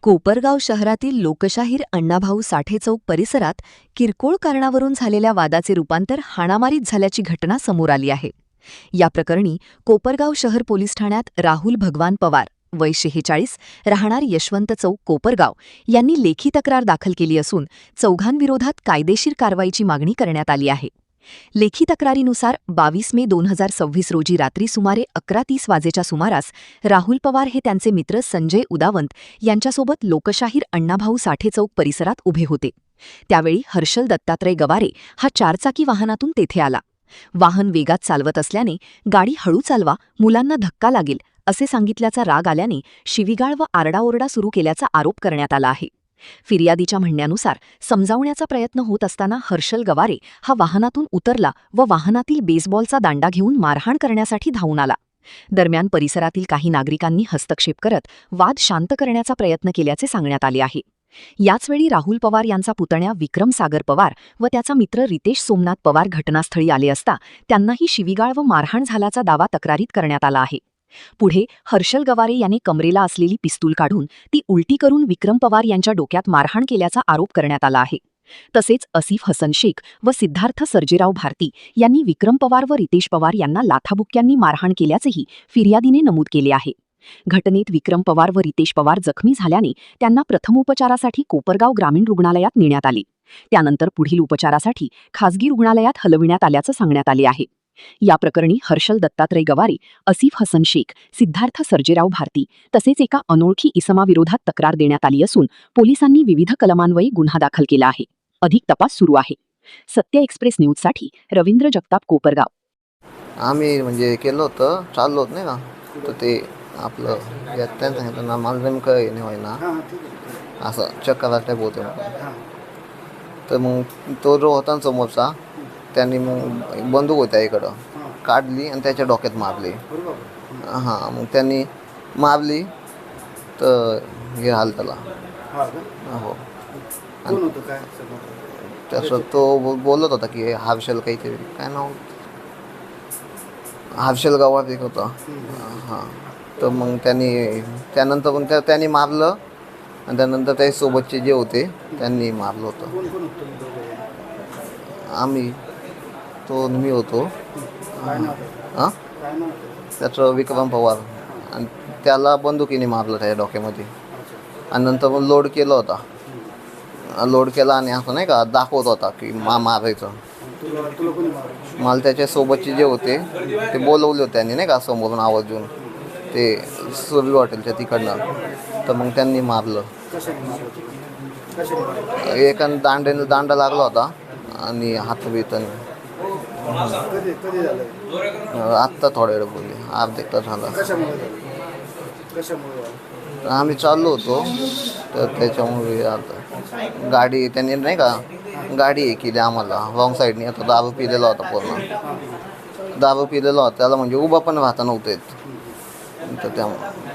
कोपरगाव शहरातील लोकशाहीर अण्णाभाऊ साठे चौक परिसरात किरकोळ कारणावरून झालेल्या वादाचे रूपांतर हाणामारीत झाल्याची घटना समोर आली आहे. या प्रकरणी कोपरगाव शहर पोलीस ठाण्यात राहुल भगवान पवार वय 46 राहणार यशवंत चौक कोपरगाव यांनी लेखी तक्रार दाखल केली असून चौघांविरोधात कायदेशीर कारवाईची मागणी करण्यात आली आहे. लेखी तक्रारीनुसार 22 मे 2026 रोजी रात्री सुमारे 11:30 वाजेच्या सुमारास राहुल पवार हे त्यांचे मित्र संजय उदावंत यांच्यासोबत लोकशाहीर अण्णाभाऊ साठे चौक परिसरात उभे होते. त्यावेळी हर्षल दत्तात्रय गवारे हा चारचाकी वाहनातून तेथे आला. वाहन वेगात चालवत असल्याने गाडी हळू चालवा, मुलांना धक्का लागेल असे सांगितल्याचा राग आल्याने शिवीगाळ व आरडाओरडा सुरू केल्याचा आरोप करण्यात आला आहे. फिर्यादीच्या म्हणण्यानुसार समजावण्याचा प्रयत्न होत असताना हर्षल गवारे हा वाहनातून उतरला व वाहनातील बेसबॉलचा दांडा घेऊन मारहाण करण्यासाठी धावून आला. दरम्यान परिसरातील काही नागरिकांनी हस्तक्षेप करत वाद शांत करण्याचा प्रयत्न केल्याचे सांगण्यात आले आहे. याचवेळी राहुल पवार यांचा पुतण्या विक्रम सागर पवार व त्याचा मित्र रितेश सोमनाथ पवार घटनास्थळी आले असता त्यांनाही शिवीगाळ व मारहाण झाल्याचा दावा तक्रारीत करण्यात आला आहे. पुढे हर्षल गवारे यांनी कमरेला असलेली पिस्तूल काढून ती उलटी करून विक्रम पवार यांच्या डोक्यात मारहाण केल्याचा आरोप करण्यात आला आहे. तसेच असिफ हसन शेख व सिद्धार्थ सर्जेराव भारती यांनी विक्रम पवार व रितेश पवार यांना लाथाबुक्क्यांनी मारहाण केल्याचेही फिर्यादीने नमूद केले आहे. घटनेत विक्रम पवार व रितेश पवार जखमी झाल्याने त्यांना प्रथमोपचारासाठी कोपरगाव ग्रामीण रुग्णालयात नेण्यात आले. त्यानंतर पुढील उपचारासाठी खासगी रुग्णालयात हलविण्यात आल्याचं सांगण्यात आले आहे. या प्रकरणी हर्षल दत्तात्रय गवारे, असिफ हसन शेख, सिद्धार्थ सर्जेराव भारती तसेच एका अनोळखी इसमाविरोधात तक्रार देण्यात आली असून पोलिसांनी विविध कलमान्वये गुन्हा दाखल केला आहे. अधिक तपास सुरू आहे. सत्य एक्सप्रेस न्यूजसाठी रवींद्र जगताप, कोपरगाव. आम्ही म्हणजे केलं होतं, चाललो होत नाही का, तर ते आपलं त्यांनी सांगितलं ना, मला नेमकं नाही व्हायना असं चक्कर टाईप होते. तर मग तो जो होता समोरचा त्यांनी मग बंदूक होत्या इकडं काढली आणि त्याच्या डोक्यात मारली. हां, मग त्यांनी मारली तर हे हाल त्याला. हो, त्याचं तो बोलत होता की हर्षल काहीतरी, काय नाव, हर्षल गावात एक होता. हां, तर मग त्यानंतर पण त्यांनी मारलं आणि त्यानंतर त्याच्यासोबतचे जे होते त्यांनी मारलं होतं. आम्ही तो मी होतो. हां, त्याचं विक्रम पवार, आणि त्याला बंदुकीने मारलं त्याच्या डोक्यामध्ये. आणि नंतर मग लोड केला होता, लोड केला आणि असं नाही का दाखवत होता की मारायचं. मला त्याच्यासोबतचे जे होते ते बोलवले होते त्यांनी नाही का समोरून आवाज देऊन, ते सुरभी हॉटेलच्या तिकडनं. तर मग त्यांनी मारलं. एका दांडा लागला होता आणि हात बेताने. आत्ता थोड्या वेळ बोलले, अर्धा एक तास झाला. आम्ही चाललो होतो तर त्याच्यामुळे आता गाडी त्यांनी नाही का गाडी हे केली आम्हाला रॉंग साईडने. आता दारू पिलेला होता, पूर्ण दारू पिलेला होता, त्याला म्हणजे उभा पण राहता नव्हतं येत. तर त्यामुळे